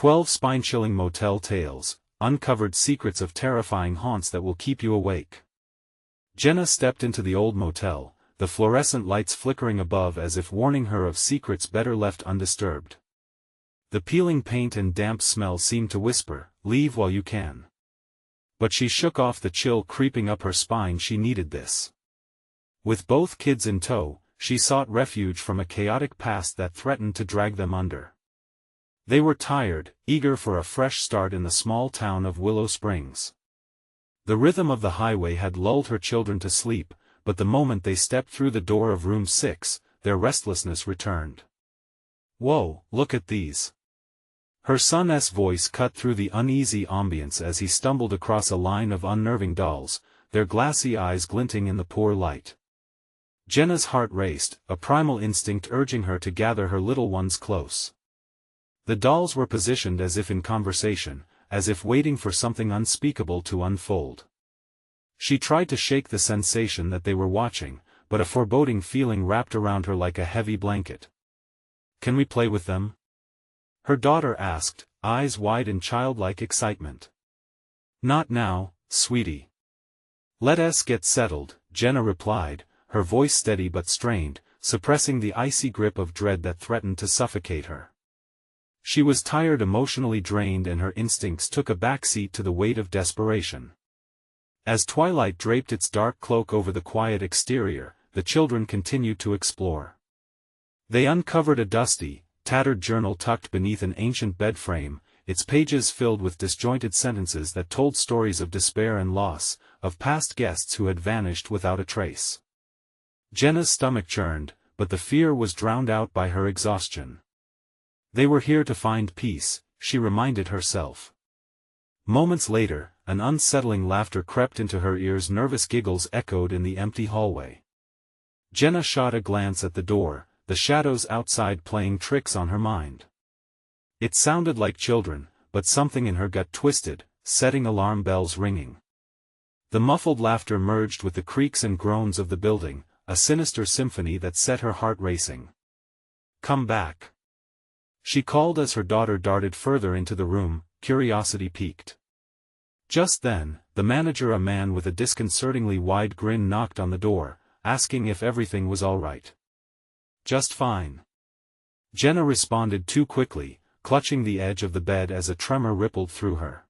12 spine-chilling motel tales, uncovered secrets of terrifying haunts that will keep you awake. Jenna stepped into the old motel, the fluorescent lights flickering above as if warning her of secrets better left undisturbed. The peeling paint and damp smell seemed to whisper, "Leave while you can." But she shook off the chill creeping up her spine. She needed this. With both kids in tow, she sought refuge from a chaotic past that threatened to drag them under. They were tired, eager for a fresh start in the small town of Willow Springs. The rhythm of the highway had lulled her children to sleep, but the moment they stepped through the door of room 6, their restlessness returned. "Whoa, look at these." Her son's voice cut through the uneasy ambience as he stumbled across a line of unnerving dolls, their glassy eyes glinting in the poor light. Jenna's heart raced, a primal instinct urging her to gather her little ones close. The dolls were positioned as if in conversation, as if waiting for something unspeakable to unfold. She tried to shake the sensation that they were watching, but a foreboding feeling wrapped around her like a heavy blanket. "Can we play with them?" her daughter asked, eyes wide in childlike excitement. "Not now, sweetie. Let us get settled," Jenna replied, her voice steady but strained, suppressing the icy grip of dread that threatened to suffocate her. She was tired, emotionally drained, and her instincts took a backseat to the weight of desperation. As twilight draped its dark cloak over the quiet exterior, the children continued to explore. They uncovered a dusty, tattered journal tucked beneath an ancient bed frame, its pages filled with disjointed sentences that told stories of despair and loss, of past guests who had vanished without a trace. Jenna's stomach churned, but the fear was drowned out by her exhaustion. They were here to find peace, she reminded herself. Moments later, an unsettling laughter crept into her ears. Nervous giggles echoed in the empty hallway. Jenna shot a glance at the door, the shadows outside playing tricks on her mind. It sounded like children, but something in her gut twisted, setting alarm bells ringing. The muffled laughter merged with the creaks and groans of the building, a sinister symphony that set her heart racing. "Come back," she called as her daughter darted further into the room, curiosity piqued. Just then, the manager, a man with a disconcertingly wide grin, knocked on the door, asking if everything was all right. "Just fine." Jenna responded too quickly, clutching the edge of the bed as a tremor rippled through her.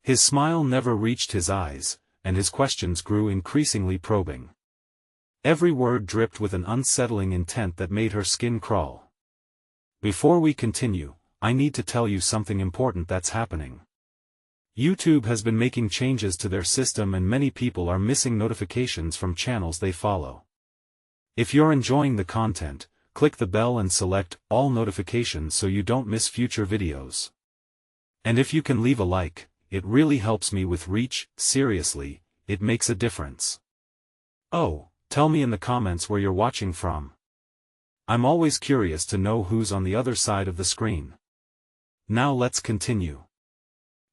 His smile never reached his eyes, and his questions grew increasingly probing. Every word dripped with an unsettling intent that made her skin crawl. "Before we continue, I need to tell you something important that's happening. YouTube has been making changes to their system and many people are missing notifications from channels they follow. If you're enjoying the content, click the bell and select all notifications so you don't miss future videos. And if you can leave a like, it really helps me with reach. Seriously, it makes a difference. Oh, tell me in the comments where you're watching from. I'm always curious to know who's on the other side of the screen. Now let's continue.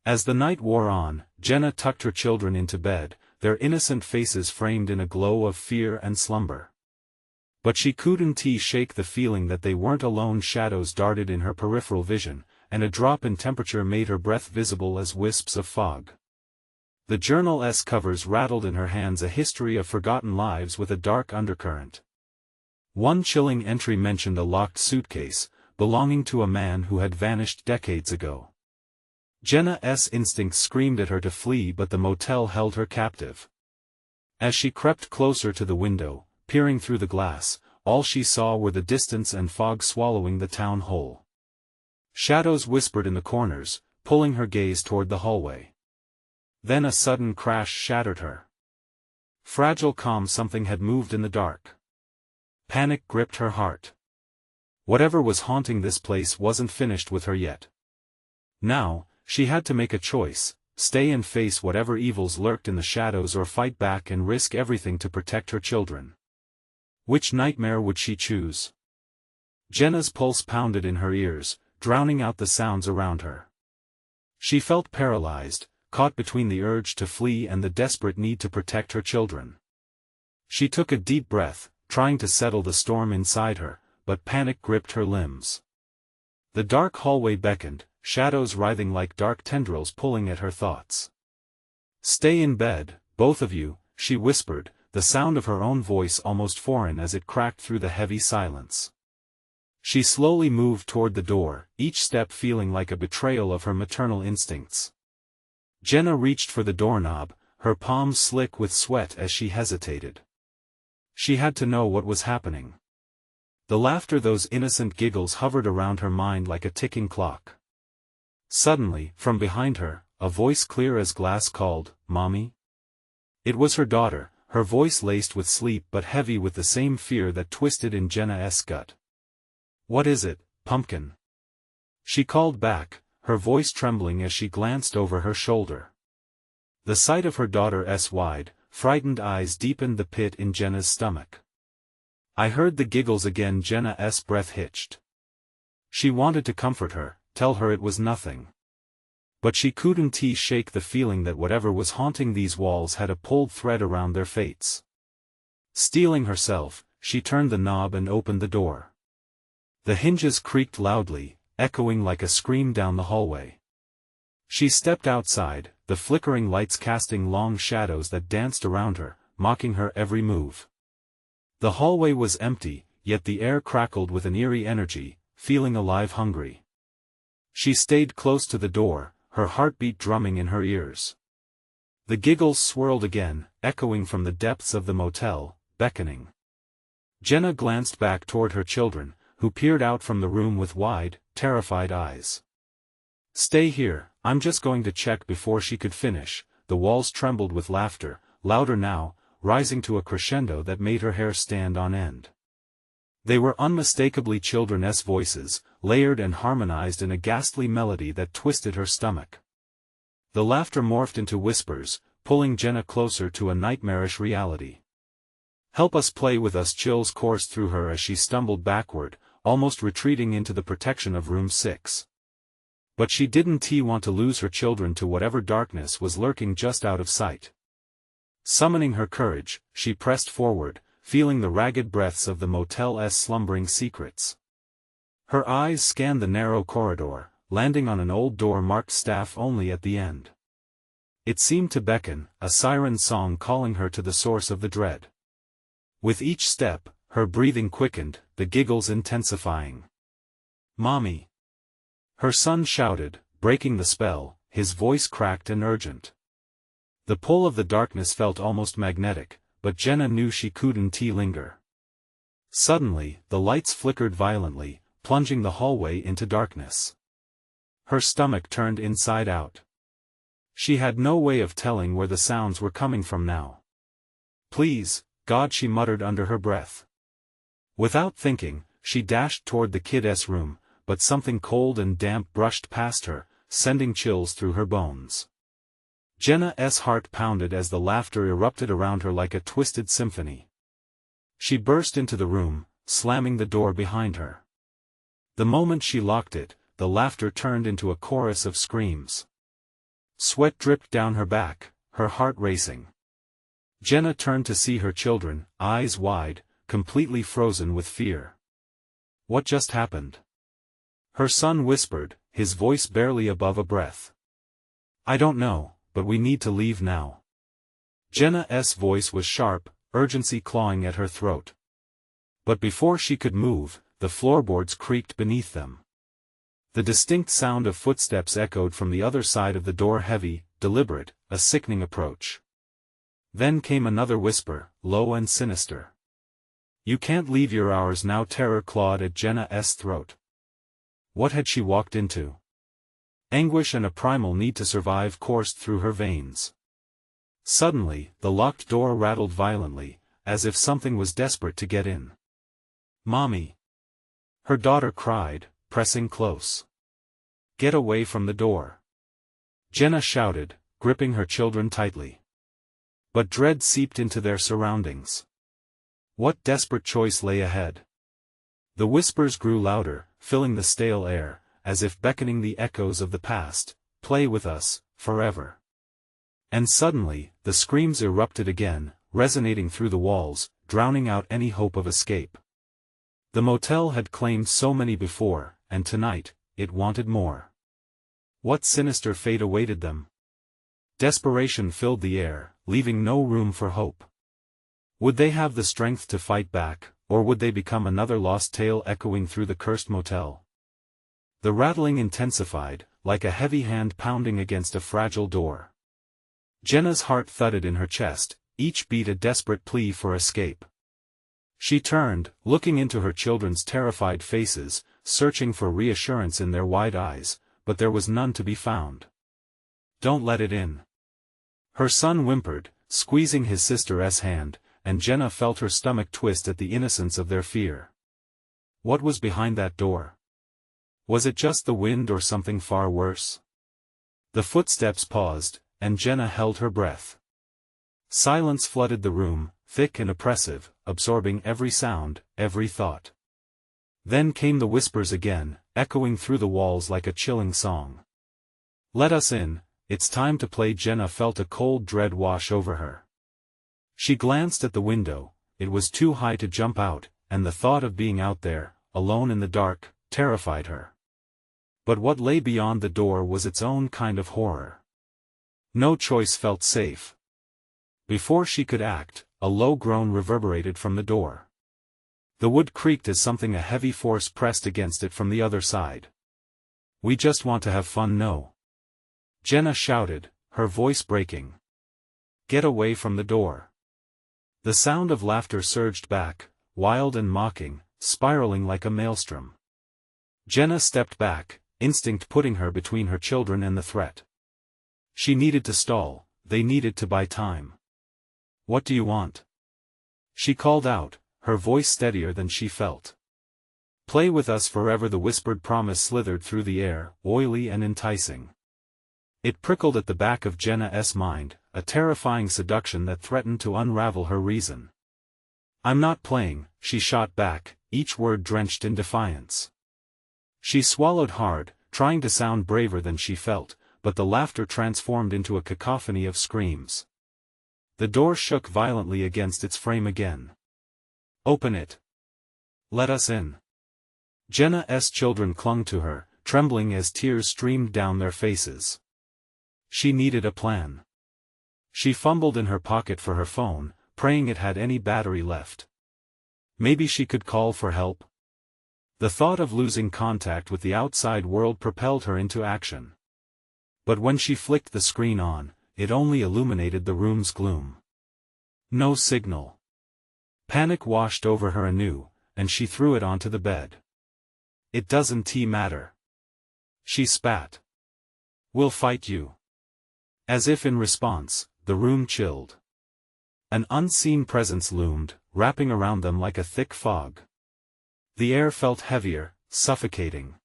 As the night wore on, Jenna tucked her children into bed, their innocent faces framed in a glow of fear and slumber. But she couldn't shake the feeling that they weren't alone. Shadows darted in her peripheral vision, and a drop in temperature made her breath visible as wisps of fog. The journal's covers rattled in her hands, a history of forgotten lives with a dark undercurrent. One chilling entry mentioned a locked suitcase, belonging to a man who had vanished decades ago. Jenna's instincts screamed at her to flee, but the motel held her captive. As she crept closer to the window, peering through the glass, all she saw were the distance and fog swallowing the town whole. Shadows whispered in the corners, pulling her gaze toward the hallway. Then a sudden crash shattered her. Fragile calm, something had moved in the dark. Panic gripped her heart. Whatever was haunting this place wasn't finished with her yet. Now, she had to make a choice: stay and face whatever evils lurked in the shadows, or fight back and risk everything to protect her children. Which nightmare would she choose? Jenna's pulse pounded in her ears, drowning out the sounds around her. She felt paralyzed, caught between the urge to flee and the desperate need to protect her children. She took a deep breath, trying to settle the storm inside her, but panic gripped her limbs. The dark hallway beckoned, shadows writhing like dark tendrils pulling at her thoughts. "Stay in bed, both of you," she whispered, the sound of her own voice almost foreign as it cracked through the heavy silence. She slowly moved toward the door, each step feeling like a betrayal of her maternal instincts. Jenna reached for the doorknob, her palms slick with sweat as she hesitated. She had to know what was happening. The laughter, those innocent giggles hovered around her mind like a ticking clock. Suddenly, from behind her, a voice clear as glass called, "Mommy?" It was her daughter, her voice laced with sleep but heavy with the same fear that twisted in Jenna's gut. "What is it, Pumpkin?" she called back, her voice trembling as she glanced over her shoulder. The sight of her daughter's wide, frightened eyes deepened the pit in Jenna's stomach. "I heard the giggles again." Jenna's breath hitched. She wanted to comfort her, tell her it was nothing. But she couldn't shake the feeling that whatever was haunting these walls had a pulled thread around their fates. Steeling herself, she turned the knob and opened the door. The hinges creaked loudly, echoing like a scream down the hallway. She stepped outside, the flickering lights casting long shadows that danced around her, mocking her every move. The hallway was empty, yet the air crackled with an eerie energy, feeling alive, hungry. She stayed close to the door, her heartbeat drumming in her ears. The giggles swirled again, echoing from the depths of the motel, beckoning. Jenna glanced back toward her children, who peered out from the room with wide, terrified eyes. "Stay here, I'm just going to check." Before she could finish, the walls trembled with laughter, louder now, rising to a crescendo that made her hair stand on end. They were unmistakably children's voices, layered and harmonized in a ghastly melody that twisted her stomach. The laughter morphed into whispers, pulling Jenna closer to a nightmarish reality. "Help us, play with us." Chills coursed through her as she stumbled backward, almost retreating into the protection of room 6. But she didn't want to lose her children to whatever darkness was lurking just out of sight. Summoning her courage, she pressed forward, feeling the ragged breaths of the motel's slumbering secrets. Her eyes scanned the narrow corridor, landing on an old door marked "Staff Only" at the end. It seemed to beckon, a siren song calling her to the source of the dread. With each step, her breathing quickened, the giggles intensifying. "Mommy!" her son shouted, breaking the spell, his voice cracked and urgent. The pull of the darkness felt almost magnetic, but Jenna knew she couldn't linger. Suddenly, the lights flickered violently, plunging the hallway into darkness. Her stomach turned inside out. She had no way of telling where the sounds were coming from now. "Please, God," she muttered under her breath. Without thinking, she dashed toward the kid's room, but something cold and damp brushed past her, sending chills through her bones. Jenna's heart pounded as the laughter erupted around her like a twisted symphony. She burst into the room, slamming the door behind her. The moment she locked it, the laughter turned into a chorus of screams. Sweat dripped down her back, her heart racing. Jenna turned to see her children, eyes wide, completely frozen with fear. "What just happened?" her son whispered, his voice barely above a breath. "I don't know, but we need to leave now." Jenna's voice was sharp, urgency clawing at her throat. But before she could move, the floorboards creaked beneath them. The distinct sound of footsteps echoed from the other side of the door, heavy, deliberate, a sickening approach. Then came another whisper, low and sinister. "You can't leave your hours now." Terror clawed at Jenna's throat. What had she walked into? Anguish and a primal need to survive coursed through her veins. Suddenly, the locked door rattled violently, as if something was desperate to get in. "Mommy!" her daughter cried, pressing close. "Get away from the door!" Jenna shouted, gripping her children tightly. But dread seeped into their surroundings. What desperate choice lay ahead? The whispers grew louder, filling the stale air, as if beckoning the echoes of the past, "Play with us, forever." And suddenly, the screams erupted again, resonating through the walls, drowning out any hope of escape. The motel had claimed so many before, and tonight, it wanted more. What sinister fate awaited them? Desperation filled the air, leaving no room for hope. Would they have the strength to fight back, or would they become another lost tale echoing through the cursed motel? The rattling intensified, like a heavy hand pounding against a fragile door. Jenna's heart thudded in her chest, each beat a desperate plea for escape. She turned, looking into her children's terrified faces, searching for reassurance in their wide eyes, but there was none to be found. "Don't let it in." Her son whimpered, squeezing his sister's hand, and Jenna felt her stomach twist at the innocence of their fear. What was behind that door? Was it just the wind or something far worse? The footsteps paused, and Jenna held her breath. Silence flooded the room, thick and oppressive, absorbing every sound, every thought. Then came the whispers again, echoing through the walls like a chilling song. "Let us in, it's time to play." Jenna felt a cold dread wash over her. She glanced at the window. It was too high to jump out, and the thought of being out there, alone in the dark, terrified her. But what lay beyond the door was its own kind of horror. No choice felt safe. Before she could act, a low groan reverberated from the door. The wood creaked as something a heavy force pressed against it from the other side. "We just want to have fun, no?" Jenna shouted, her voice breaking. "Get away from the door." The sound of laughter surged back, wild and mocking, spiraling like a maelstrom. Jenna stepped back, instinct putting her between her children and the threat. She needed to stall, they needed to buy time. "What do you want?" She called out, her voice steadier than she felt. "Play with us forever." The whispered promise slithered through the air, oily and enticing. It prickled at the back of Jenna's mind, a terrifying seduction that threatened to unravel her reason. "I'm not playing," she shot back, each word drenched in defiance. She swallowed hard, trying to sound braver than she felt, but the laughter transformed into a cacophony of screams. The door shook violently against its frame again. "Open it. Let us in." Jenna's children clung to her, trembling as tears streamed down their faces. She needed a plan. She fumbled in her pocket for her phone, praying it had any battery left. Maybe she could call for help. The thought of losing contact with the outside world propelled her into action. But when she flicked the screen on, it only illuminated the room's gloom. No signal. Panic washed over her anew, and she threw it onto the bed. "It doesn't matter." She spat. "We'll fight you." As if in response, the room chilled. An unseen presence loomed, wrapping around them like a thick fog. The air felt heavier, suffocating.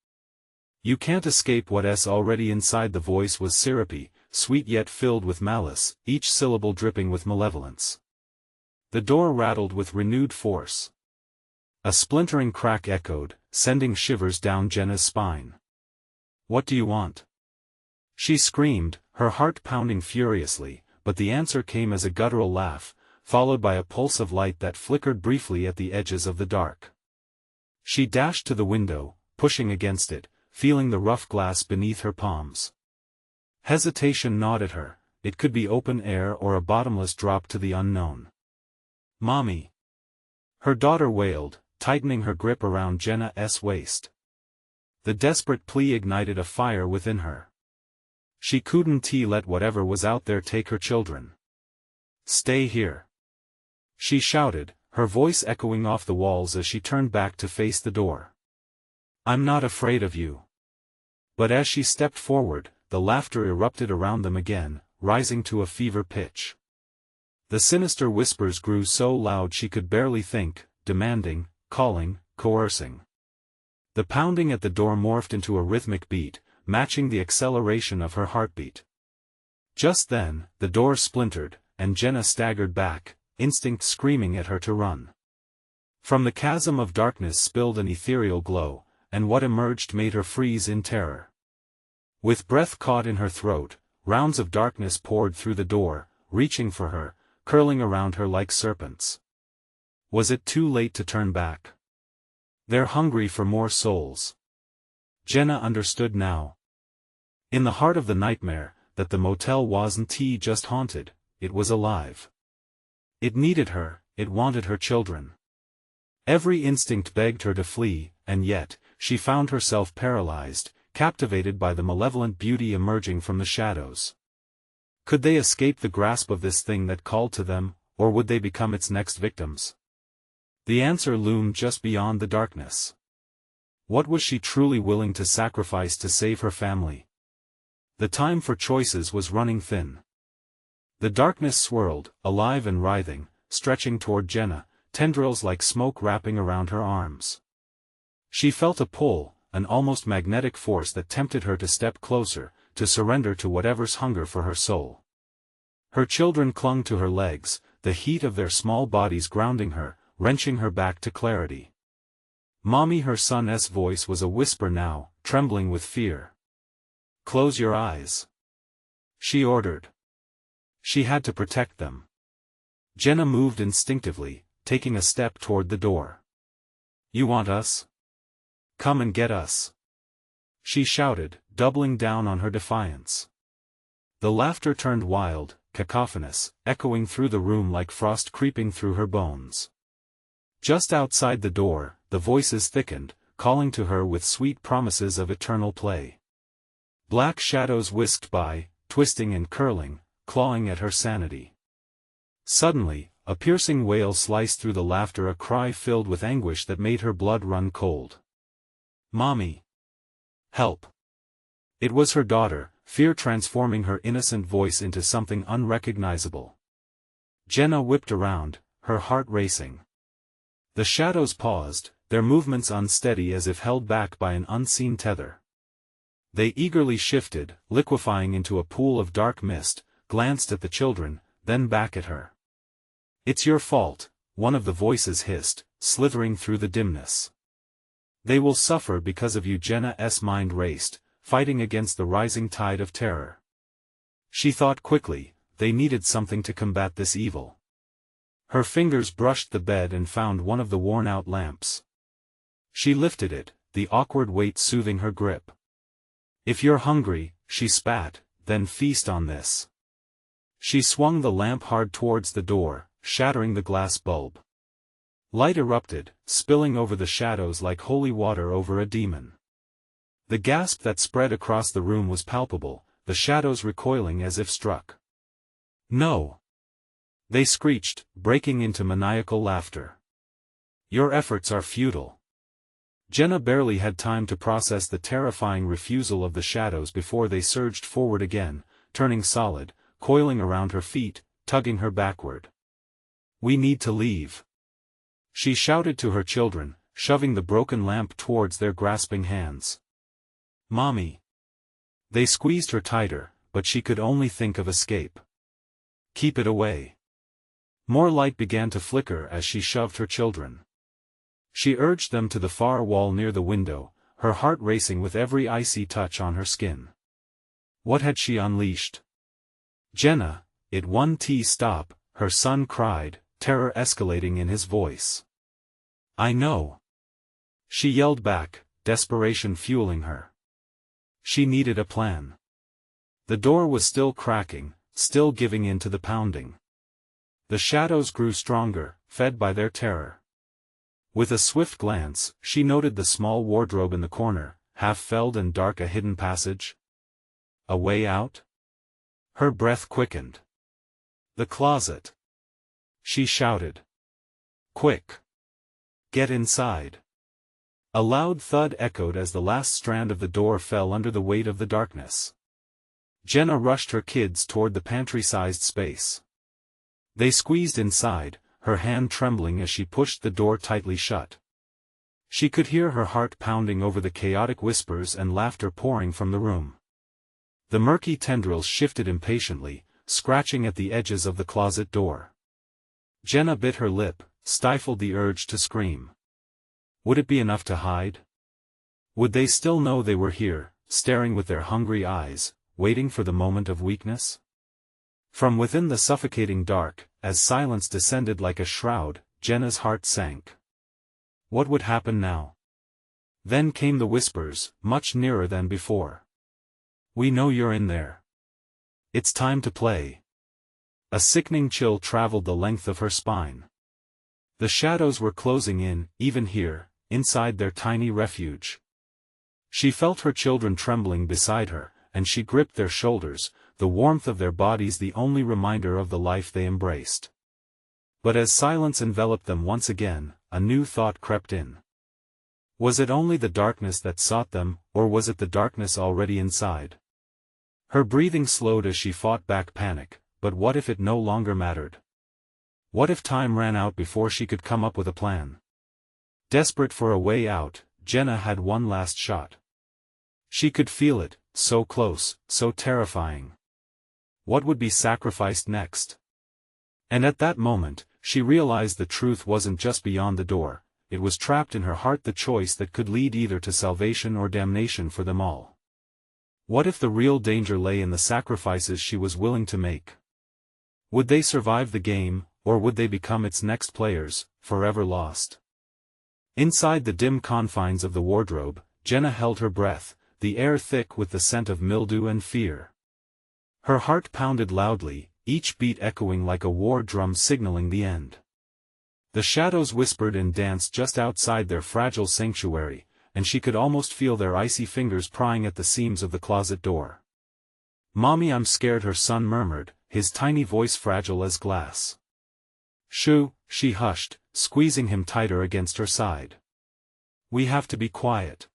"You can't escape what's already inside." The voice was syrupy, sweet yet filled with malice, each syllable dripping with malevolence. The door rattled with renewed force. A splintering crack echoed, sending shivers down Jenna's spine. "What do you want?" She screamed, her heart pounding furiously, but the answer came as a guttural laugh, followed by a pulse of light that flickered briefly at the edges of the dark. She dashed to the window, pushing against it, feeling the rough glass beneath her palms. Hesitation gnawed at her. It could be open air or a bottomless drop to the unknown. "Mommy!" Her daughter wailed, tightening her grip around Jenna's waist. The desperate plea ignited a fire within her. She couldn't let whatever was out there take her children. "Stay here!" she shouted, her voice echoing off the walls as she turned back to face the door. "I'm not afraid of you." But as she stepped forward, the laughter erupted around them again, rising to a fever pitch. The sinister whispers grew so loud she could barely think, demanding, calling, coercing. The pounding at the door morphed into a rhythmic beat, matching the acceleration of her heartbeat. Just then, the door splintered, and Jenna staggered back, instinct screaming at her to run. From the chasm of darkness spilled an ethereal glow, and what emerged made her freeze in terror. With breath caught in her throat, rounds of darkness poured through the door, reaching for her, curling around her like serpents. Was it too late to turn back? They're hungry for more souls. Jenna understood now. In the heart of the nightmare, that the motel wasn't just haunted, it was alive. It needed her, it wanted her children. Every instinct begged her to flee, and yet, she found herself paralyzed, captivated by the malevolent beauty emerging from the shadows. Could they escape the grasp of this thing that called to them, or would they become its next victims? The answer loomed just beyond the darkness. What was she truly willing to sacrifice to save her family? The time for choices was running thin. The darkness swirled, alive and writhing, stretching toward Jenna, tendrils like smoke wrapping around her arms. She felt a pull, an almost magnetic force that tempted her to step closer, to surrender to whatever's hunger for her soul. Her children clung to her legs, the heat of their small bodies grounding her, wrenching her back to clarity. "Mommy," her son's voice was a whisper now, trembling with fear. "Close your eyes," she ordered. She had to protect them. Jenna moved instinctively, taking a step toward the door. "You want us? Come and get us," she shouted, doubling down on her defiance. The laughter turned wild, cacophonous, echoing through the room like frost creeping through her bones. Just outside the door, the voices thickened, calling to her with sweet promises of eternal play. Black shadows whisked by, twisting and curling, clawing at her sanity. Suddenly, a piercing wail sliced through the laughter, a cry filled with anguish that made her blood run cold. "Mommy! Help!" It was her daughter, fear transforming her innocent voice into something unrecognizable. Jenna whipped around, her heart racing. The shadows paused, their movements unsteady as if held back by an unseen tether. They eagerly shifted, liquefying into a pool of dark mist, glanced at the children, then back at her. "It's your fault," one of the voices hissed, slithering through the dimness. "They will suffer because of you." Jenna's mind raced, fighting against the rising tide of terror. She thought quickly, they needed something to combat this evil. Her fingers brushed the bed and found one of the worn-out lamps. She lifted it, the awkward weight soothing her grip. "If you're hungry," she spat, "then feast on this." She swung the lamp hard towards the door, shattering the glass bulb. Light erupted, spilling over the shadows like holy water over a demon. The gasp that spread across the room was palpable, the shadows recoiling as if struck. "No!" they screeched, breaking into maniacal laughter. "Your efforts are futile." Jenna barely had time to process the terrifying refusal of the shadows before they surged forward again, turning solid, coiling around her feet, tugging her backward. "We need to leave," she shouted to her children, shoving the broken lamp towards their grasping hands. "Mommy!" They squeezed her tighter, but she could only think of escape. "Keep it away." More light began to flicker as she shoved her children. She urged them to the far wall near the window, her heart racing with every icy touch on her skin. What had she unleashed? "Jenna, it won't stop," her son cried, terror escalating in his voice. "I know," she yelled back, desperation fueling her. She needed a plan. The door was still cracking, still giving in to the pounding. The shadows grew stronger, fed by their terror. With a swift glance, she noted the small wardrobe in the corner, half-felled and dark, a hidden passage. A way out? Her breath quickened. "The closet!" she shouted. "Quick! Get inside!" A loud thud echoed as the last strand of the door fell under the weight of the darkness. Jenna rushed her kids toward the pantry-sized space. They squeezed inside, her hand trembling as she pushed the door tightly shut. She could hear her heart pounding over the chaotic whispers and laughter pouring from the room. The murky tendrils shifted impatiently, scratching at the edges of the closet door. Jenna bit her lip, stifled the urge to scream. Would it be enough to hide? Would they still know they were here, staring with their hungry eyes, waiting for the moment of weakness? From within the suffocating dark, as silence descended like a shroud, Jenna's heart sank. What would happen now? Then came the whispers, much nearer than before. We know you're in there. It's time to play. A sickening chill traveled the length of her spine. The shadows were closing in, even here, inside their tiny refuge. She felt her children trembling beside her, and she gripped their shoulders, the warmth of their bodies the only reminder of the life they embraced. But as silence enveloped them once again, a new thought crept in. Was it only the darkness that sought them, or was it the darkness already inside? Her breathing slowed as she fought back panic, but what if it no longer mattered? What if time ran out before she could come up with a plan? Desperate for a way out, Jenna had one last shot. She could feel it, so close, so terrifying. What would be sacrificed next? And at that moment, she realized the truth wasn't just beyond the door, it was trapped in her heart, the choice that could lead either to salvation or damnation for them all. What if the real danger lay in the sacrifices she was willing to make? Would they survive the game, or would they become its next players, forever lost? Inside the dim confines of the wardrobe, Jenna held her breath, the air thick with the scent of mildew and fear. Her heart pounded loudly, each beat echoing like a war drum signaling the end. The shadows whispered and danced just outside their fragile sanctuary, and she could almost feel their icy fingers prying at the seams of the closet door. "Mommy, I'm scared," her son murmured, his tiny voice fragile as glass. "Shoo," she hushed, squeezing him tighter against her side. "We have to be quiet."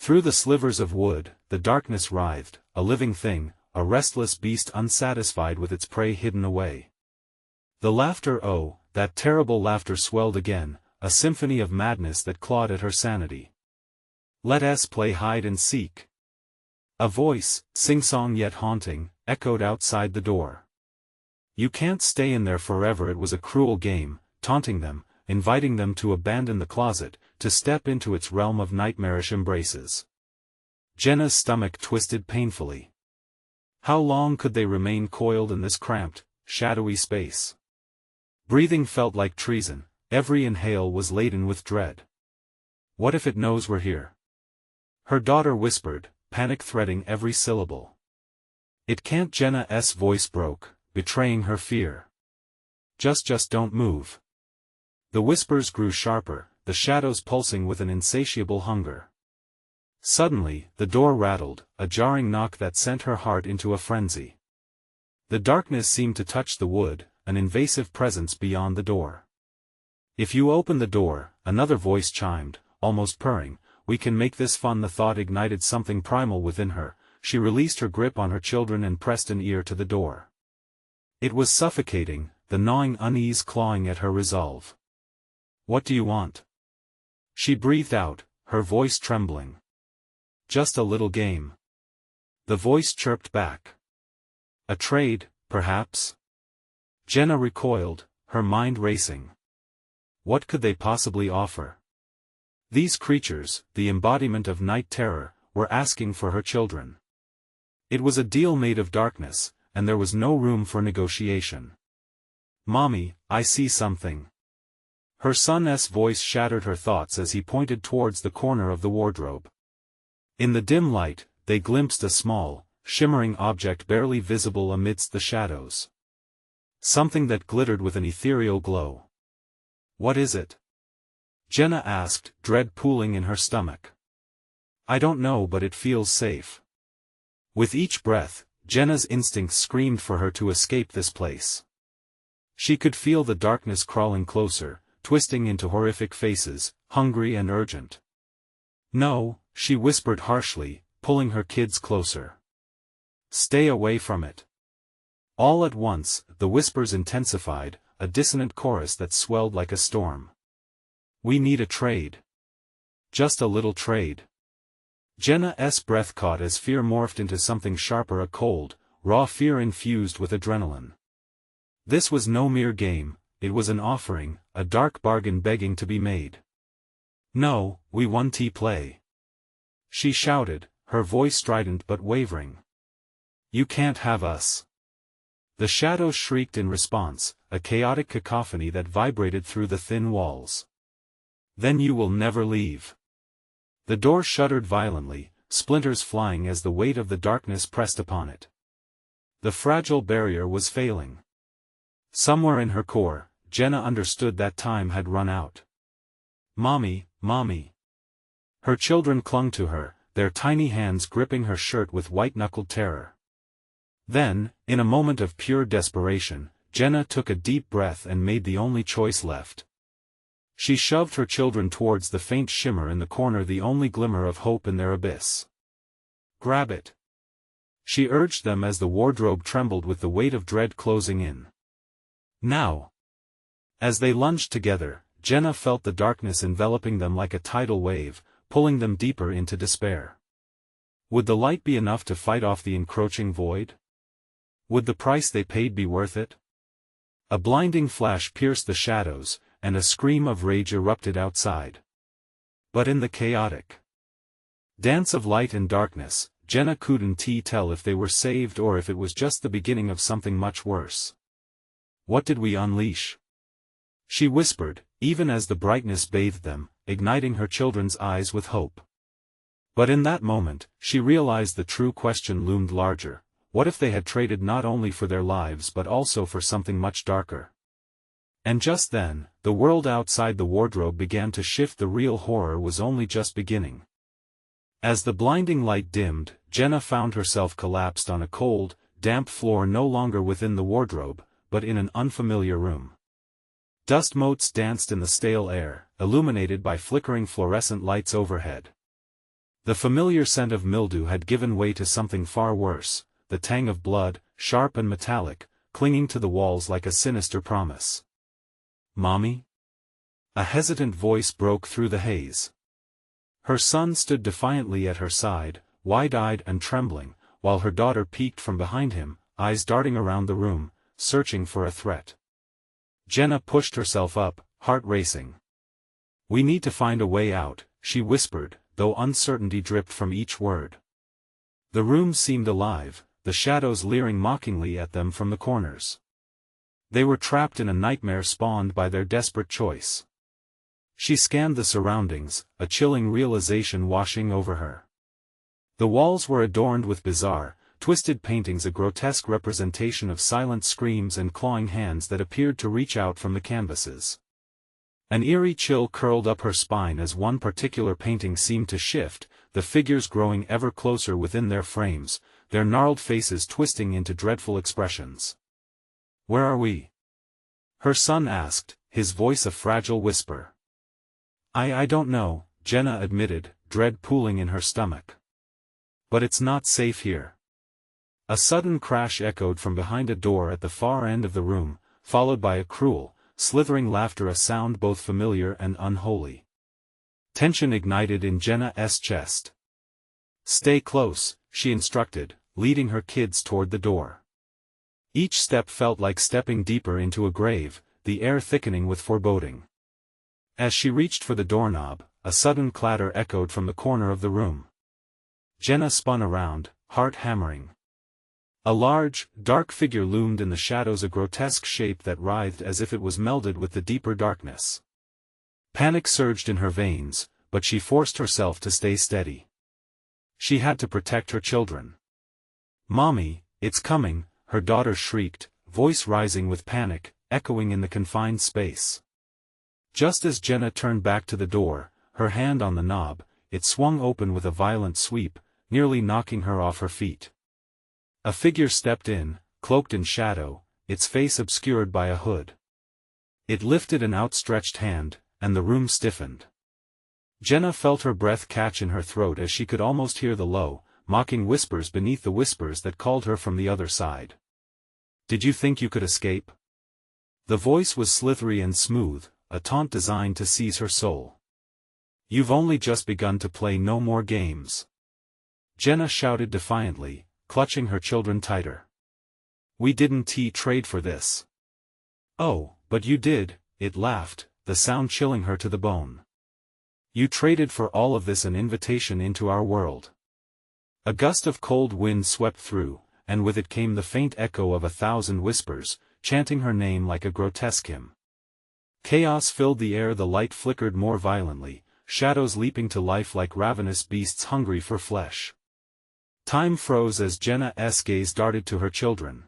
Through the slivers of wood, the darkness writhed, a living thing, a restless beast unsatisfied with its prey hidden away. The laughter, oh, that terrible laughter, swelled again, a symphony of madness that clawed at her sanity. "Let us play hide and seek." A voice, sing-song yet haunting, echoed outside the door. "You can't stay in there forever." It was a cruel game, taunting them, inviting them to abandon the closet, to step into its realm of nightmarish embraces. Jenna's stomach twisted painfully. How long could they remain coiled in this cramped, shadowy space? Breathing felt like treason, every inhale was laden with dread. What if it knows we're here? Her daughter whispered, panic threading every syllable. "It can't." Jenna's voice broke, betraying her fear. Just don't move." The whispers grew sharper, the shadows pulsing with an insatiable hunger. Suddenly, the door rattled, a jarring knock that sent her heart into a frenzy. The darkness seemed to touch the wood, an invasive presence beyond the door. "If you open the door," another voice chimed, almost purring, "we can make this fun." The thought ignited something primal within her. She released her grip on her children and pressed an ear to the door. It was suffocating, the gnawing unease clawing at her resolve. "What do you want?" She breathed out, her voice trembling. "Just a little game." The voice chirped back. "A trade, perhaps?" Jenna recoiled, her mind racing. What could they possibly offer? These creatures, the embodiment of night terror, were asking for her children. It was a deal made of darkness, and there was no room for negotiation. "Mommy, I see something." Her son's voice shattered her thoughts as he pointed towards the corner of the wardrobe. In the dim light, they glimpsed a small, shimmering object barely visible amidst the shadows. Something that glittered with an ethereal glow. "What is it?" Jenna asked, dread pooling in her stomach. "I don't know, but it feels safe." With each breath, Jenna's instincts screamed for her to escape this place. She could feel the darkness crawling closer, twisting into horrific faces, hungry and urgent. "No," she whispered harshly, pulling her kids closer. "Stay away from it." All at once, the whispers intensified, a dissonant chorus that swelled like a storm. "We need a trade. Just a little trade." Jenna's breath caught as fear morphed into something sharper, a cold, raw fear infused with adrenaline. This was no mere game, it was an offering, a dark bargain begging to be made. "No, we want to play," she shouted, her voice strident but wavering. "You can't have us." The shadows shrieked in response, a chaotic cacophony that vibrated through the thin walls. "Then you will never leave." The door shuddered violently, splinters flying as the weight of the darkness pressed upon it. The fragile barrier was failing. Somewhere in her core, Jenna understood that time had run out. "Mommy, Mommy." Her children clung to her, their tiny hands gripping her shirt with white-knuckled terror. Then, in a moment of pure desperation, Jenna took a deep breath and made the only choice left. She shoved her children towards the faint shimmer in the corner, the only glimmer of hope in their abyss. "Grab it," she urged them as the wardrobe trembled with the weight of dread closing in. "Now." As they lunged together, Jenna felt the darkness enveloping them like a tidal wave, pulling them deeper into despair. Would the light be enough to fight off the encroaching void? Would the price they paid be worth it? A blinding flash pierced the shadows, and a scream of rage erupted outside. But in the chaotic dance of light and darkness, Jenna couldn't tell if they were saved or if it was just the beginning of something much worse. "What did we unleash?" she whispered, even as the brightness bathed them, igniting her children's eyes with hope. But in that moment, she realized the true question loomed larger: what if they had traded not only for their lives but also for something much darker? And just then, the world outside the wardrobe began to shift. The real horror was only just beginning. As the blinding light dimmed, Jenna found herself collapsed on a cold, damp floor, no longer within the wardrobe, but in an unfamiliar room. Dust motes danced in the stale air, illuminated by flickering fluorescent lights overhead. The familiar scent of mildew had given way to something far worse, the tang of blood, sharp and metallic, clinging to the walls like a sinister promise. "Mommy?" A hesitant voice broke through the haze. Her son stood defiantly at her side, wide-eyed and trembling, while her daughter peeked from behind him, eyes darting around the room, searching for a threat. Jenna pushed herself up, heart racing. "We need to find a way out," she whispered, though uncertainty dripped from each word. The room seemed alive, the shadows leering mockingly at them from the corners. They were trapped in a nightmare spawned by their desperate choice. She scanned the surroundings, a chilling realization washing over her. The walls were adorned with bizarre, twisted paintings, a grotesque representation of silent screams and clawing hands that appeared to reach out from the canvases. An eerie chill curled up her spine as one particular painting seemed to shift, the figures growing ever closer within their frames, their gnarled faces twisting into dreadful expressions. "Where are we?" her son asked, his voice a fragile whisper. I don't know," Jenna admitted, dread pooling in her stomach. "But it's not safe here." A sudden crash echoed from behind a door at the far end of the room, followed by a cruel, slithering laughter, a sound both familiar and unholy. Tension ignited in Jenna's chest. "Stay close," she instructed, leading her kids toward the door. Each step felt like stepping deeper into a grave, the air thickening with foreboding. As she reached for the doorknob, a sudden clatter echoed from the corner of the room. Jenna spun around, heart hammering. A large, dark figure loomed in the shadows, a grotesque shape that writhed as if it was melded with the deeper darkness. Panic surged in her veins, but she forced herself to stay steady. She had to protect her children. "Mommy, it's coming," her daughter shrieked, voice rising with panic, echoing in the confined space. Just as Jenna turned back to the door, her hand on the knob, it swung open with a violent sweep, nearly knocking her off her feet. A figure stepped in, cloaked in shadow, its face obscured by a hood. It lifted an outstretched hand, and the room stiffened. Jenna felt her breath catch in her throat as she could almost hear the low, mocking whispers beneath the whispers that called her from the other side. "Did you think you could escape?" The voice was slithery and smooth, a taunt designed to seize her soul. "You've only just begun to play no more games," Jenna shouted defiantly, clutching her children tighter. "We didn't trade for this." "Oh, but you did," it laughed, the sound chilling her to the bone. "You traded for all of this, an invitation into our world." A gust of cold wind swept through, and with it came the faint echo of 1,000 whispers, chanting her name like a grotesque hymn. Chaos filled the air, the light flickered more violently, shadows leaping to life like ravenous beasts hungry for flesh. Time froze as Jenna's gaze darted to her children.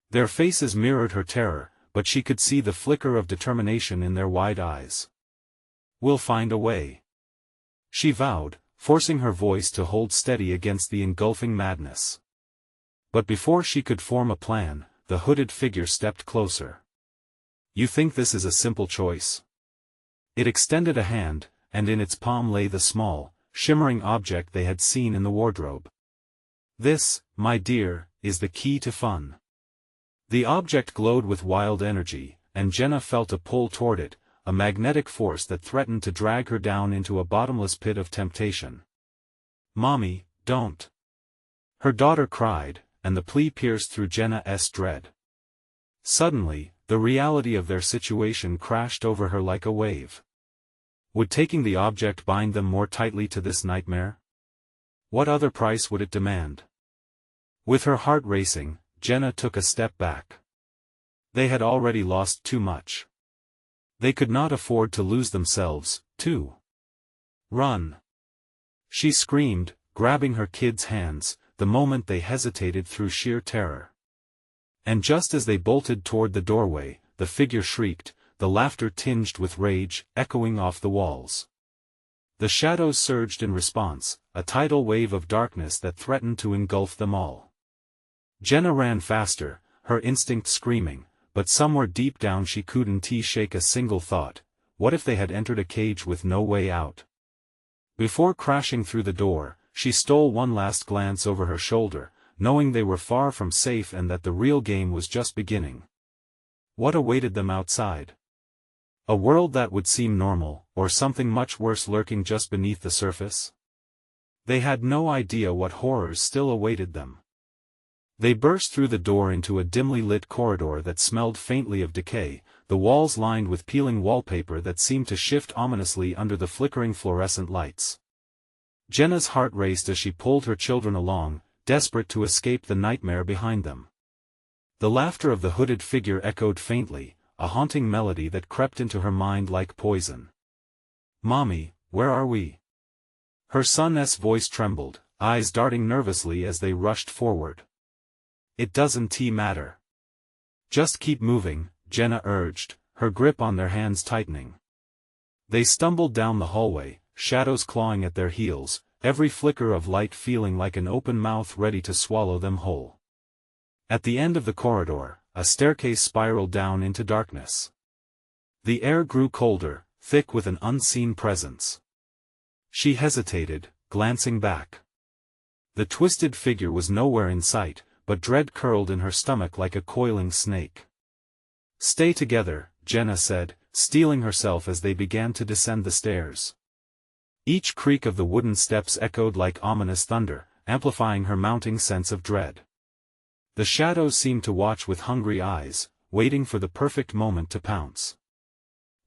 Their faces mirrored her terror, but she could see the flicker of determination in their wide eyes. "We'll find a way," she vowed, forcing her voice to hold steady against the engulfing madness. But before she could form a plan, the hooded figure stepped closer. "You think this is a simple choice?" It extended a hand, and in its palm lay the small, shimmering object they had seen in the wardrobe. "This, my dear, is the key to fun." The object glowed with wild energy, and Jenna felt a pull toward it, a magnetic force that threatened to drag her down into a bottomless pit of temptation. "Mommy, don't!" her daughter cried, and the plea pierced through Jenna's dread. Suddenly, the reality of their situation crashed over her like a wave. Would taking the object bind them more tightly to this nightmare? What other price would it demand? With her heart racing, Jenna took a step back. They had already lost too much. They could not afford to lose themselves, too. "Run!" she screamed, grabbing her kids' hands, the moment they hesitated through sheer terror. And just as they bolted toward the doorway, the figure shrieked, the laughter tinged with rage, echoing off the walls. The shadows surged in response, a tidal wave of darkness that threatened to engulf them all. Jenna ran faster, her instinct screaming, but somewhere deep down she couldn't shake a single thought: what if they had entered a cage with no way out? Before crashing through the door, she stole one last glance over her shoulder, knowing they were far from safe and that the real game was just beginning. What awaited them outside? A world that would seem normal, or something much worse lurking just beneath the surface? They had no idea what horrors still awaited them. They burst through the door into a dimly lit corridor that smelled faintly of decay, the walls lined with peeling wallpaper that seemed to shift ominously under the flickering fluorescent lights. Jenna's heart raced as she pulled her children along, desperate to escape the nightmare behind them. The laughter of the hooded figure echoed faintly, a haunting melody that crept into her mind like poison. "Mommy, where are we?" Her son's voice trembled, eyes darting nervously as they rushed forward. "It doesn't matter. Just keep moving," Jenna urged, her grip on their hands tightening. They stumbled down the hallway, shadows clawing at their heels, every flicker of light feeling like an open mouth ready to swallow them whole. At the end of the corridor, a staircase spiraled down into darkness. The air grew colder, thick with an unseen presence. She hesitated, glancing back. The twisted figure was nowhere in sight, but dread curled in her stomach like a coiling snake. "Stay together," Jenna said, steeling herself as they began to descend the stairs. Each creak of the wooden steps echoed like ominous thunder, amplifying her mounting sense of dread. The shadows seemed to watch with hungry eyes, waiting for the perfect moment to pounce.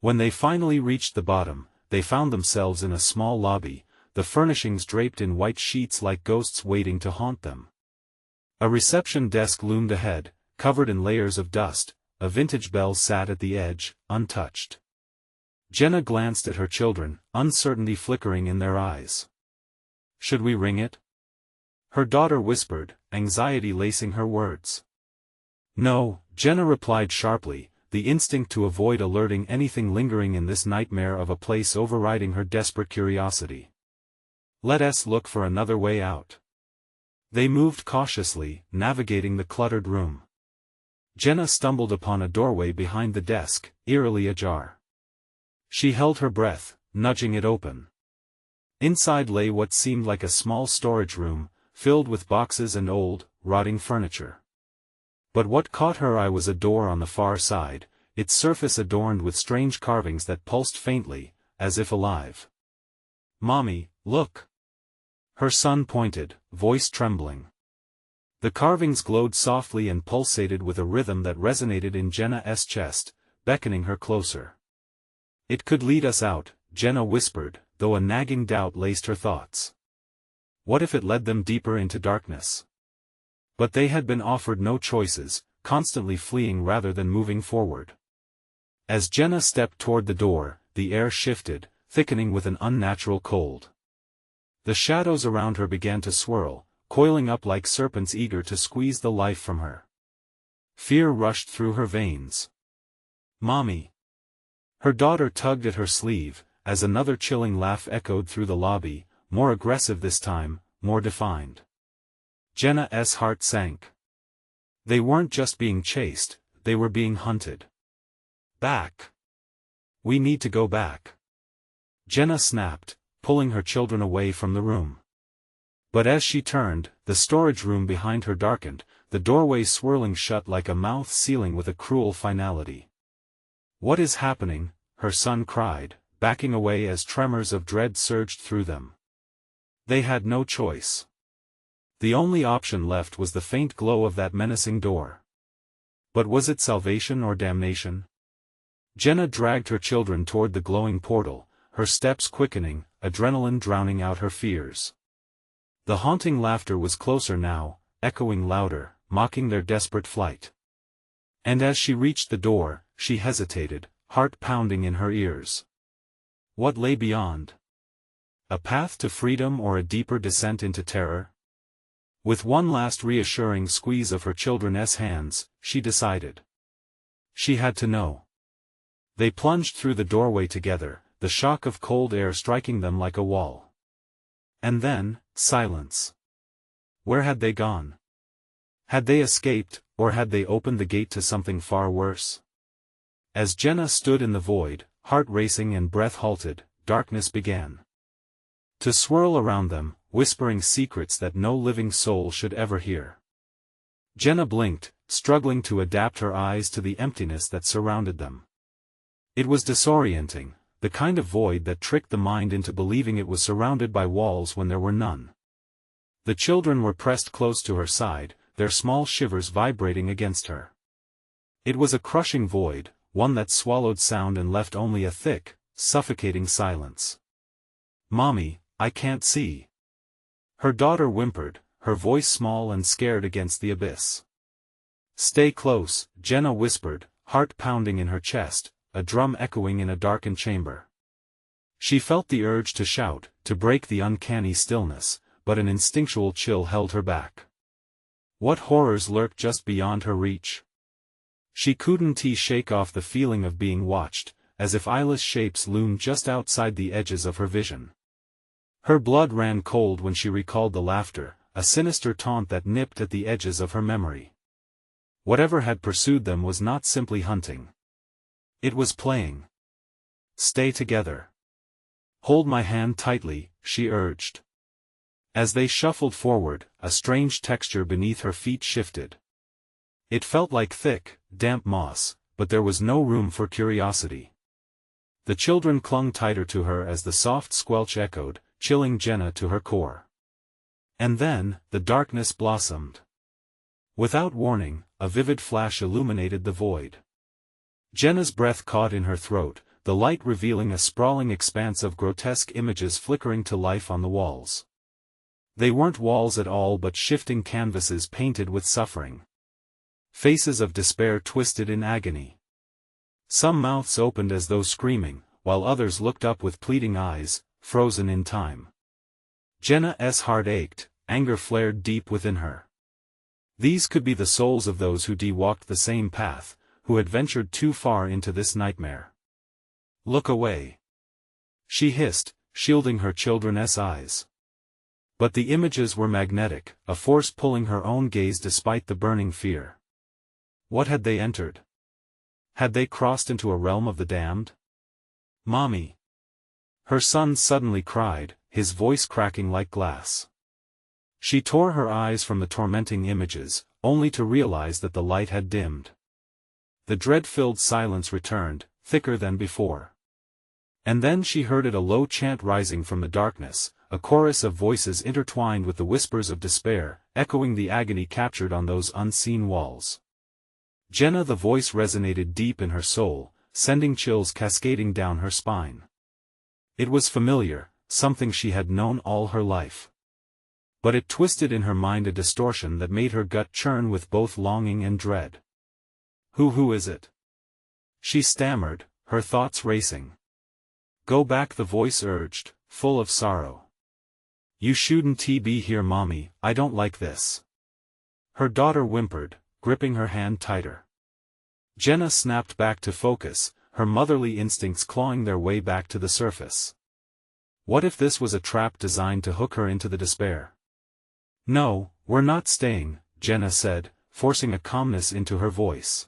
When they finally reached the bottom, they found themselves in a small lobby, the furnishings draped in white sheets like ghosts waiting to haunt them. A reception desk loomed ahead, covered in layers of dust, a vintage bell sat at the edge, untouched. Jenna glanced at her children, uncertainty flickering in their eyes. "Should we ring it?" her daughter whispered, anxiety lacing her words. "No," Jenna replied sharply, the instinct to avoid alerting anything lingering in this nightmare of a place overriding her desperate curiosity. "Let us look for another way out." They moved cautiously, navigating the cluttered room. Jenna stumbled upon a doorway behind the desk, eerily ajar. She held her breath, nudging it open. Inside lay what seemed like a small storage room, filled with boxes and old, rotting furniture. But what caught her eye was a door on the far side, its surface adorned with strange carvings that pulsed faintly, as if alive. "Mommy, look!" Her son pointed, voice trembling. The carvings glowed softly and pulsated with a rhythm that resonated in Jenna's chest, beckoning her closer. "It could lead us out," Jenna whispered, though a nagging doubt laced her thoughts. What if it led them deeper into darkness? But they had been offered no choices, constantly fleeing rather than moving forward. As Jenna stepped toward the door, the air shifted, thickening with an unnatural cold. The shadows around her began to swirl, coiling up like serpents eager to squeeze the life from her. Fear rushed through her veins. "Mommy!" Her daughter tugged at her sleeve, as another chilling laugh echoed through the lobby, more aggressive this time, more defined. Jenna's heart sank. They weren't just being chased, they were being hunted. "Back! We need to go back!" Jenna snapped, pulling her children away from the room. But as she turned, the storage room behind her darkened, the doorway swirling shut like a mouth sealing with a cruel finality. "What is happening?" her son cried, backing away as tremors of dread surged through them. They had no choice. The only option left was the faint glow of that menacing door. But was it salvation or damnation? Jenna dragged her children toward the glowing portal, her steps quickening, adrenaline drowning out her fears. The haunting laughter was closer now, echoing louder, mocking their desperate flight. And as she reached the door, she hesitated, heart pounding in her ears. What lay beyond? A path to freedom or a deeper descent into terror? With one last reassuring squeeze of her children's hands, she decided. She had to know. They plunged through the doorway together, the shock of cold air striking them like a wall. And then, silence. Where had they gone? Had they escaped, or had they opened the gate to something far worse? As Jenna stood in the void, heart racing and breath halted, darkness began to swirl around them, whispering secrets that no living soul should ever hear. Jenna blinked, struggling to adapt her eyes to the emptiness that surrounded them. It was disorienting, the kind of void that tricked the mind into believing it was surrounded by walls when there were none. The children were pressed close to her side, their small shivers vibrating against her. It was a crushing void, one that swallowed sound and left only a thick, suffocating silence. "Mommy, I can't see." Her daughter whimpered, her voice small and scared against the abyss. "Stay close," Jenna whispered, heart pounding in her chest, a drum echoing in a darkened chamber. She felt the urge to shout, to break the uncanny stillness, but an instinctual chill held her back. What horrors lurked just beyond her reach? She couldn't shake off the feeling of being watched, as if eyeless shapes loomed just outside the edges of her vision. Her blood ran cold when she recalled the laughter, a sinister taunt that nipped at the edges of her memory. Whatever had pursued them was not simply hunting. It was playing. "Stay together. Hold my hand tightly," she urged. As they shuffled forward, a strange texture beneath her feet shifted. It felt like thick, damp moss, but there was no room for curiosity. The children clung tighter to her as the soft squelch echoed, chilling Jenna to her core. And then, the darkness blossomed. Without warning, a vivid flash illuminated the void. Jenna's breath caught in her throat, the light revealing a sprawling expanse of grotesque images flickering to life on the walls. They weren't walls at all but shifting canvases painted with suffering. Faces of despair twisted in agony. Some mouths opened as though screaming, while others looked up with pleading eyes, frozen in time. Jenna's heart ached, anger flared deep within her. These could be the souls of those who walked the same path, who had ventured too far into this nightmare. "Look away," she hissed, shielding her children's eyes. But the images were magnetic, a force pulling her own gaze despite the burning fear. What had they entered? Had they crossed into a realm of the damned? "Mommy!" Her son suddenly cried, his voice cracking like glass. She tore her eyes from the tormenting images, only to realize that the light had dimmed. The dread-filled silence returned, thicker than before. And then she heard a low chant rising from the darkness, a chorus of voices intertwined with the whispers of despair, echoing the agony captured on those unseen walls. Jenna, the voice resonated deep in her soul, sending chills cascading down her spine. It was familiar, something she had known all her life. But it twisted in her mind a distortion that made her gut churn with both longing and dread. Who is it?" she stammered, her thoughts racing. Go back, the voice urged, full of sorrow. You shouldn't be here, Mommy, I don't like this. Her daughter whimpered, gripping her hand tighter. Jenna snapped back to focus, her motherly instincts clawing their way back to the surface. What if this was a trap designed to hook her into the despair? No, we're not staying, Jenna said, forcing a calmness into her voice.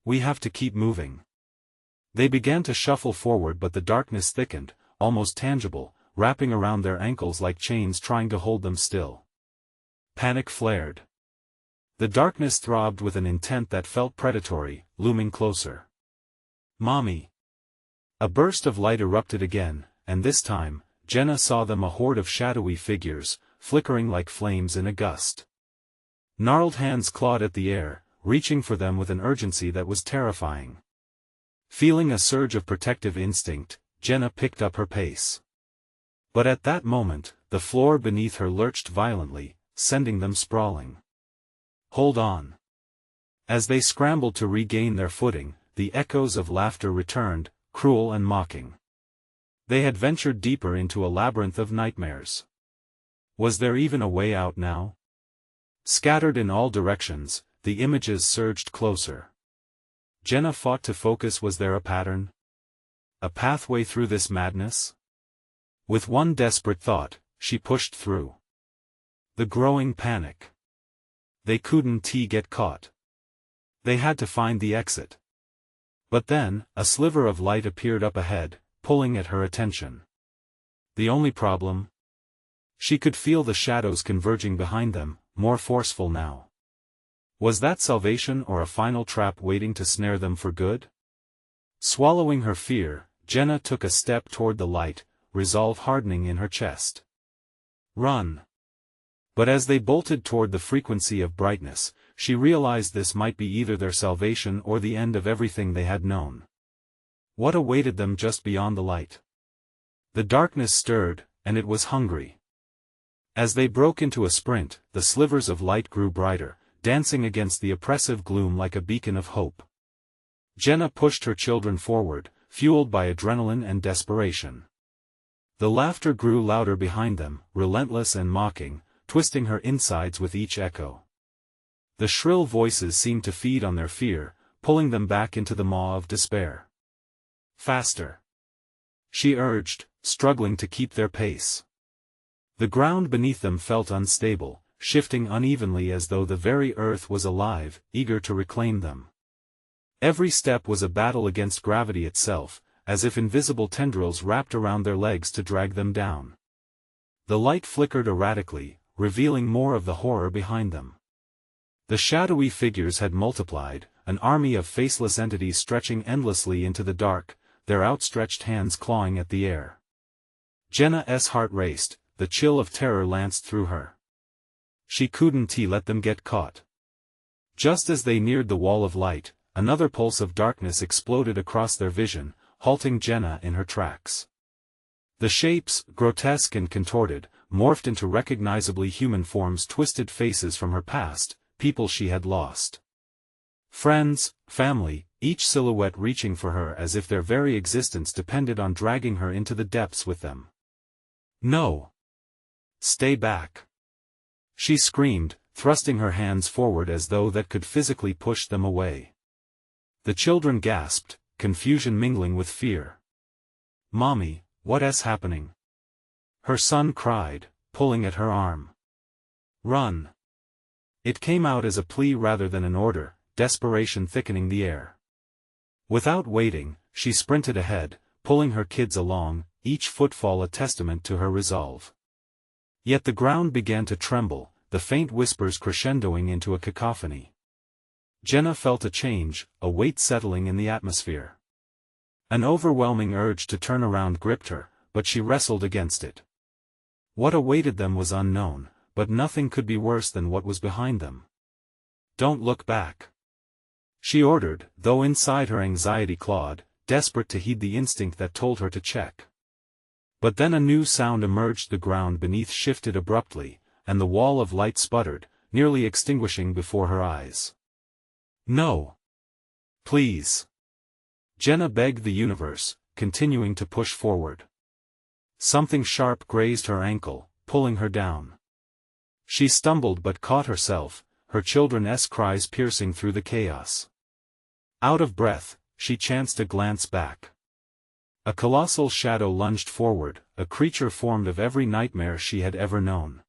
We have to keep moving. They began to shuffle forward, but the darkness thickened, almost tangible, wrapping around their ankles like chains trying to hold them still. Panic flared. The darkness throbbed with an intent that felt predatory, looming closer. Mommy! A burst of light erupted again, and this time, Jenna saw them, a horde of shadowy figures, flickering like flames in a gust. Gnarled hands clawed at the air, reaching for them with an urgency that was terrifying. Feeling a surge of protective instinct, Jenna picked up her pace. But at that moment, the floor beneath her lurched violently, sending them sprawling. Hold on! As they scrambled to regain their footing, the echoes of laughter returned, cruel and mocking. They had ventured deeper into a labyrinth of nightmares. Was there even a way out now? Scattered in all directions, the images surged closer. Jenna fought to focus. Was there a pattern? A pathway through this madness? With one desperate thought, she pushed through. The growing panic. They couldn't get caught. They had to find the exit. But then, a sliver of light appeared up ahead, pulling at her attention. The only problem? She could feel the shadows converging behind them, more forceful now. Was that salvation or a final trap waiting to snare them for good? Swallowing her fear, Jenna took a step toward the light, resolve hardening in her chest. Run! But as they bolted toward the frequency of brightness, she realized this might be either their salvation or the end of everything they had known. What awaited them just beyond the light? The darkness stirred, and it was hungry. As they broke into a sprint, the slivers of light grew brighter, dancing against the oppressive gloom like a beacon of hope. Jenna pushed her children forward, fueled by adrenaline and desperation. The laughter grew louder behind them, relentless and mocking, twisting her insides with each echo. The shrill voices seemed to feed on their fear, pulling them back into the maw of despair. Faster! She urged, struggling to keep their pace. The ground beneath them felt unstable, shifting unevenly as though the very earth was alive, eager to reclaim them. Every step was a battle against gravity itself, as if invisible tendrils wrapped around their legs to drag them down. The light flickered erratically, revealing more of the horror behind them. The shadowy figures had multiplied, an army of faceless entities stretching endlessly into the dark, their outstretched hands clawing at the air. Jenna's heart raced, the chill of terror lanced through her. She couldn't let them get caught. Just as they neared the wall of light, another pulse of darkness exploded across their vision, halting Jenna in her tracks. The shapes, grotesque and contorted, morphed into recognizably human forms, twisted faces from her past, people she had lost. Friends, family, each silhouette reaching for her as if their very existence depended on dragging her into the depths with them. No! Stay back! She screamed, thrusting her hands forward as though that could physically push them away. The children gasped, confusion mingling with fear. Mommy, what's happening? Her son cried, pulling at her arm. Run! It came out as a plea rather than an order, desperation thickening the air. Without waiting, she sprinted ahead, pulling her kids along, each footfall a testament to her resolve. Yet the ground began to tremble, the faint whispers crescendoing into a cacophony. Jenna felt a change, a weight settling in the atmosphere. An overwhelming urge to turn around gripped her, but she wrestled against it. What awaited them was unknown, but nothing could be worse than what was behind them. Don't look back! She ordered, though inside her anxiety clawed, desperate to heed the instinct that told her to check. But then a new sound emerged. The ground beneath shifted abruptly, and the wall of light sputtered, nearly extinguishing before her eyes. No! Please! Jenna begged the universe, continuing to push forward. Something sharp grazed her ankle, pulling her down. She stumbled but caught herself, her children's cries piercing through the chaos. Out of breath, she chanced a glance back. A colossal shadow lunged forward, a creature formed of every nightmare she had ever known.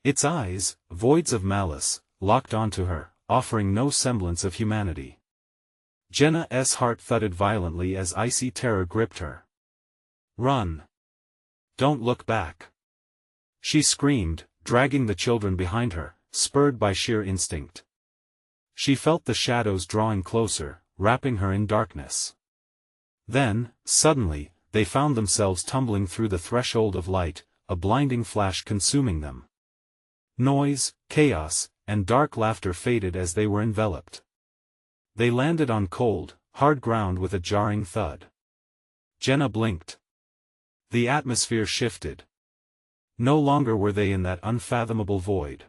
Its eyes, voids of malice, locked onto her, offering no semblance of humanity. Jenna's heart thudded violently as icy terror gripped her. "Run! Don't look back!" She screamed, dragging the children behind her, spurred by sheer instinct. She felt the shadows drawing closer, wrapping her in darkness. Then, suddenly, they found themselves tumbling through the threshold of light, a blinding flash consuming them. Noise, chaos, and dark laughter faded as they were enveloped. They landed on cold, hard ground with a jarring thud. Jenna blinked. The atmosphere shifted. No longer were they in that unfathomable void.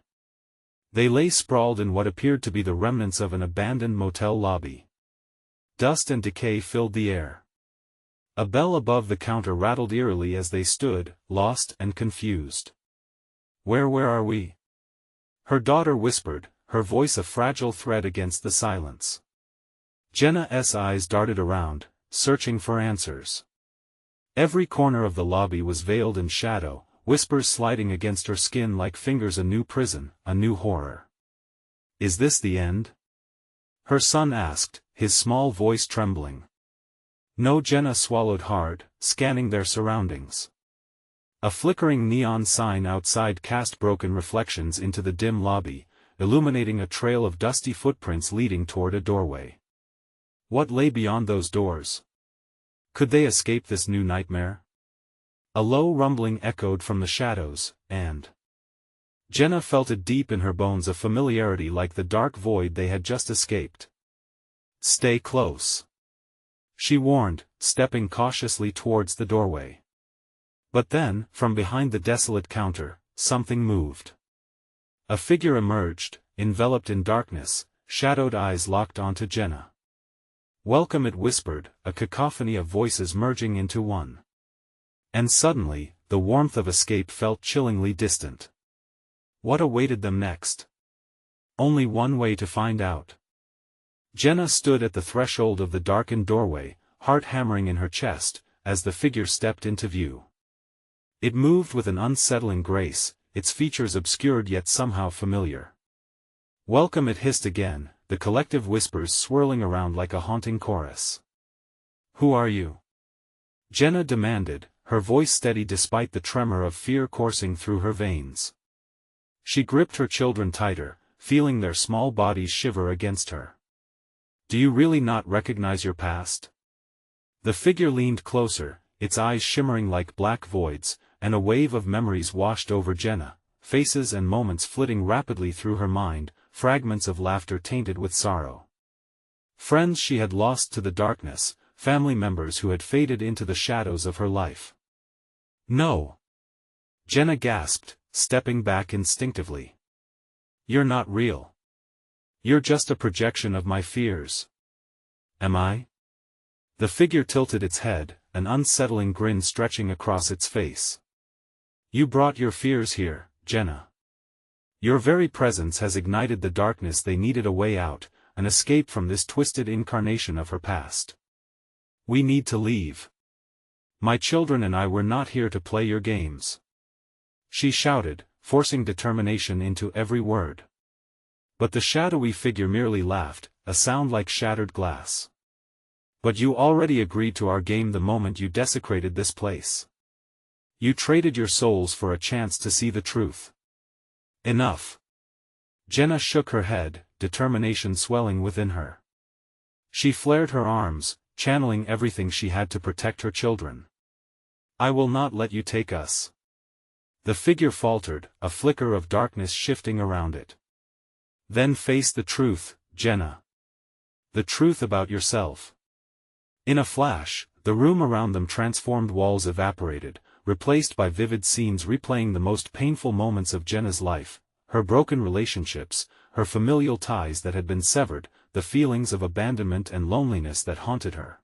They lay sprawled in what appeared to be the remnants of an abandoned motel lobby. Dust and decay filled the air. A bell above the counter rattled eerily as they stood, lost and confused. Where are we?" her daughter whispered, her voice a fragile thread against the silence. Jenna's eyes darted around, searching for answers. Every corner of the lobby was veiled in shadow, whispers sliding against her skin like fingers. A new prison, a new horror. "Is this the end?" her son asked, his small voice trembling. No. Jenna swallowed hard, scanning their surroundings. A flickering neon sign outside cast broken reflections into the dim lobby, illuminating a trail of dusty footprints leading toward a doorway. What lay beyond those doors? Could they escape this new nightmare? A low rumbling echoed from the shadows, and Jenna felt it deep in her bones, a familiarity like the dark void they had just escaped. "Stay close," she warned, stepping cautiously towards the doorway. But then, from behind the desolate counter, something moved. A figure emerged, enveloped in darkness, shadowed eyes locked onto Jenna. "Welcome," it whispered, a cacophony of voices merging into one. And suddenly, the warmth of escape felt chillingly distant. What awaited them next? Only one way to find out. Jenna stood at the threshold of the darkened doorway, heart hammering in her chest, as the figure stepped into view. It moved with an unsettling grace, its features obscured yet somehow familiar. "Welcome," it hissed again, the collective whispers swirling around like a haunting chorus. "Who are you?" Jenna demanded, her voice steady despite the tremor of fear coursing through her veins. She gripped her children tighter, feeling their small bodies shiver against her. "Do you really not recognize your past?" The figure leaned closer, its eyes shimmering like black voids, and a wave of memories washed over Jenna, faces and moments flitting rapidly through her mind, fragments of laughter tainted with sorrow. Friends she had lost to the darkness, family members who had faded into the shadows of her life. "No!" Jenna gasped, stepping back instinctively. "You're not real. You're just a projection of my fears." "Am I?" The figure tilted its head, an unsettling grin stretching across its face. "You brought your fears here, Jenna. Your very presence has ignited the darkness they needed, a way out, an escape from this twisted incarnation of her past. We need to leave. My children and I were not here to play your games." She shouted, forcing determination into every word. But the shadowy figure merely laughed, a sound like shattered glass. "But you already agreed to our game the moment you desecrated this place. You traded your souls for a chance to see the truth. Enough." Jenna shook her head, determination swelling within her. She flared her arms, channeling everything she had to protect her children. "I will not let you take us." The figure faltered, a flicker of darkness shifting around it. "Then face the truth, Jenna. The truth about yourself." In a flash, the room around them transformed, walls evaporated, replaced by vivid scenes replaying the most painful moments of Jenna's life, her broken relationships, her familial ties that had been severed, the feelings of abandonment and loneliness that haunted her.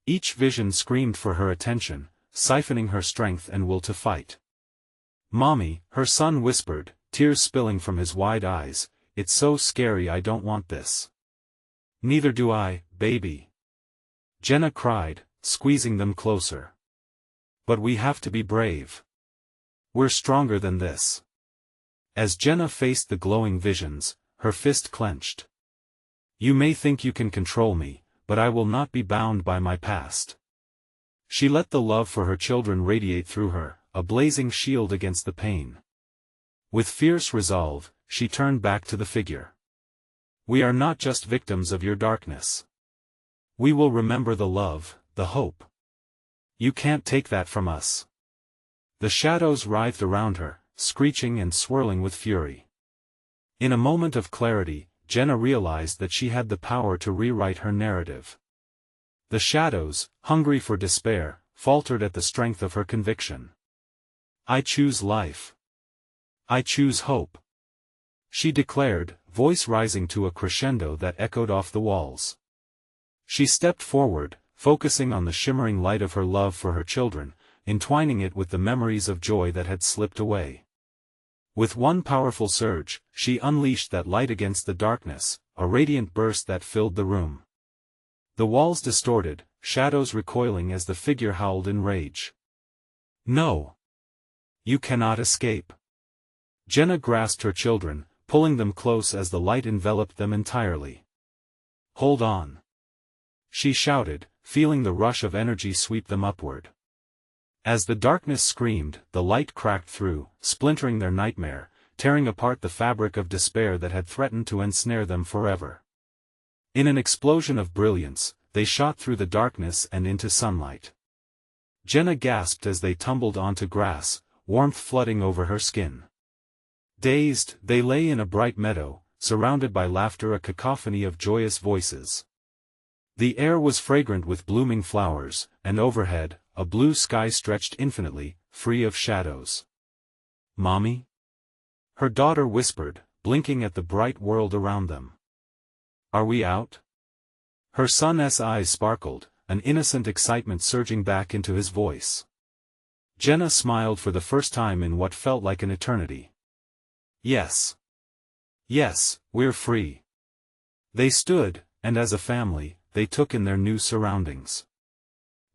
Each vision screamed for her attention, siphoning her strength and will to fight. "Mommy," her son whispered, tears spilling from his wide eyes, "it's so scary, I don't want this." "Neither do I, baby," Jenna cried, squeezing them closer. "But we have to be brave. We're stronger than this." As Jenna faced the glowing visions, her fist clenched. "You may think you can control me, but I will not be bound by my past." She let the love for her children radiate through her, a blazing shield against the pain. With fierce resolve, she turned back to the figure. "We are not just victims of your darkness. We will remember the love, the hope. You can't take that from us." The shadows writhed around her, screeching and swirling with fury. In a moment of clarity, Jenna realized that she had the power to rewrite her narrative. The shadows, hungry for despair, faltered at the strength of her conviction. "I choose life. I choose hope," she declared, voice rising to a crescendo that echoed off the walls. She stepped forward, focusing on the shimmering light of her love for her children, entwining it with the memories of joy that had slipped away. With one powerful surge, she unleashed that light against the darkness, a radiant burst that filled the room. The walls distorted, shadows recoiling as the figure howled in rage. "No! You cannot escape!" Jenna grasped her children, pulling them close as the light enveloped them entirely. "Hold on!" she shouted, feeling the rush of energy sweep them upward. As the darkness screamed, the light cracked through, splintering their nightmare, tearing apart the fabric of despair that had threatened to ensnare them forever. In an explosion of brilliance, they shot through the darkness and into sunlight. Jenna gasped as they tumbled onto grass, warmth flooding over her skin. Dazed, they lay in a bright meadow, surrounded by laughter, a cacophony of joyous voices. The air was fragrant with blooming flowers, and overhead, a blue sky stretched infinitely, free of shadows. "Mommy?" her daughter whispered, blinking at the bright world around them. "Are we out?" Her son's eyes sparkled, an innocent excitement surging back into his voice. Jenna smiled for the first time in what felt like an eternity. "Yes. Yes, we're free." They stood, and as a family, they took in their new surroundings.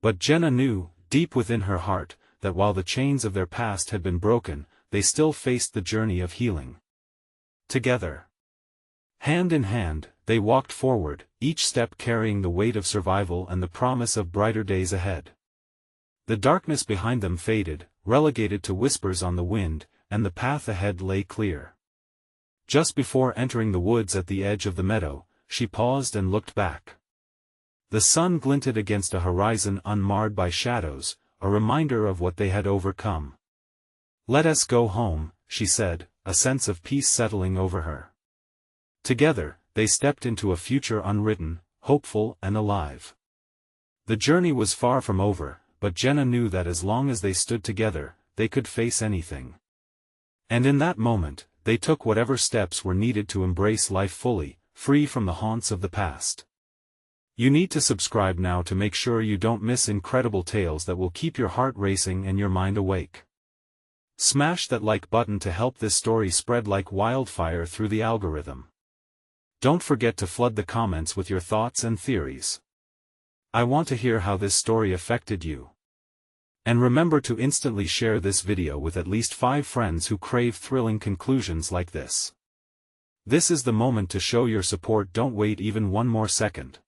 But Jenna knew, deep within her heart, that while the chains of their past had been broken, they still faced the journey of healing. Together, hand in hand, they walked forward, each step carrying the weight of survival and the promise of brighter days ahead. The darkness behind them faded, relegated to whispers on the wind, and the path ahead lay clear. Just before entering the woods at the edge of the meadow, she paused and looked back. The sun glinted against a horizon unmarred by shadows, a reminder of what they had overcome. "Let us go home," she said, a sense of peace settling over her. Together, they stepped into a future unwritten, hopeful and alive. The journey was far from over, but Jenna knew that as long as they stood together, they could face anything. And in that moment, they took whatever steps were needed to embrace life fully, free from the haunts of the past. You need to subscribe now to make sure you don't miss incredible tales that will keep your heart racing and your mind awake. Smash that like button to help this story spread like wildfire through the algorithm. Don't forget to flood the comments with your thoughts and theories. I want to hear how this story affected you. And remember to instantly share this video with at least 5 friends who crave thrilling conclusions like this. This is the moment to show your support. Don't wait even one more second.